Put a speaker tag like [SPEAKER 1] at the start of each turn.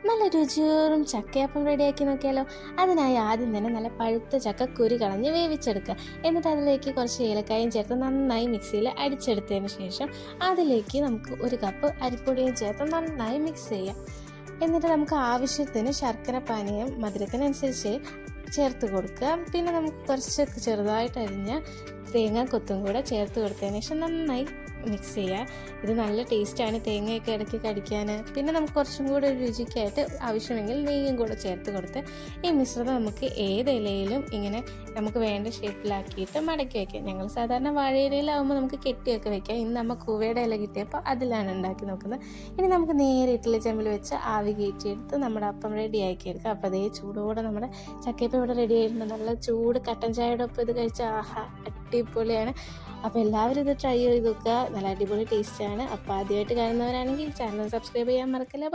[SPEAKER 1] നല്ല രുചിയോറും ചക്കയപ്പം റെഡിയാക്കി നോക്കിയാലോ. അതിനായി ആദ്യം തന്നെ നല്ല പഴുത്ത ചക്ക കുരു കളഞ്ഞ് വേവിച്ചെടുക്കുക. എന്നിട്ട് അതിലേക്ക് കുറച്ച് ഏലക്കായും ചേർത്ത് നന്നായി മിക്സിയിൽ അടിച്ചെടുത്തതിന് ശേഷം അതിലേക്ക് നമുക്ക് 1 കപ്പ് അരിപ്പൊടിയും ചേർത്ത് നന്നായി മിക്സ് ചെയ്യാം. എന്നിട്ട് നമുക്ക് ആവശ്യത്തിന് ശർക്കര പാനീയം മധുരത്തിനനുസരിച്ച് ചേർത്ത് കൊടുക്കുക. പിന്നെ നമുക്ക് കുറച്ച് ചെറുതായിട്ട് അരിഞ്ഞ തേങ്ങ കൊത്തും കൂടെ ചേർത്ത് കൊടുത്തതിന് ശേഷം നന്നായി മിക്സ് ചെയ്യുക. ഇത് നല്ല ടേസ്റ്റാണ് തേങ്ങയൊക്കെ ഇടയ്ക്ക് കടിക്കാൻ. പിന്നെ നമുക്ക് കുറച്ചും കൂടെ ഒരു രുചിക്കായിട്ട് ആവശ്യമെങ്കിൽ നെയ്യും കൂടെ ചേർത്ത് കൊടുത്ത് ഈ മിശ്രിതം നമുക്ക് ഏത് ഇലയിലും ഇങ്ങനെ നമുക്ക് വേണ്ട ഷേപ്പിലാക്കിയിട്ട് മടക്കി വയ്ക്കാം. ഞങ്ങൾ സാധാരണ വാഴയിലയിലാവുമ്പോൾ നമുക്ക് കെട്ടിയൊക്കെ വയ്ക്കാം. ഇന്ന് നമ്മൾ കൂവയുടെ ഇല കിട്ടിയപ്പോൾ അതിലാണ് ഉണ്ടാക്കി നോക്കുന്നത്. ഇനി നമുക്ക് നേരെ ഇഡ്ഡലി ചെമ്പിൽ വെച്ച് ആവി കയറ്റിയെടുത്ത് നമ്മുടെ അപ്പം റെഡി ആക്കിയെടുക്കാം. അപ്പോൾ അതേ ചൂടോടെ നമ്മുടെ ചക്കയപ്പം ഇവിടെ റെഡി ആയിട്ടുണ്ട്. നല്ല ചൂട് കട്ടൻ ചായയുടെ ഒപ്പം ഇത് കഴിച്ചാൽ ആഹാ അടിപൊളിയാണ്. അപ്പോൾ എല്ലാവരും ഇത് ട്രൈ ചെയ്ത് നോക്കുക. നല്ല അടിപൊളി ടേസ്റ്റാണ്. അപ്പോൾ ആദ്യമായിട്ട് കാണുന്നവരാണെങ്കിൽ ചാനൽ സബ്സ്ക്രൈബ് ചെയ്യാൻ മറക്കല്ല.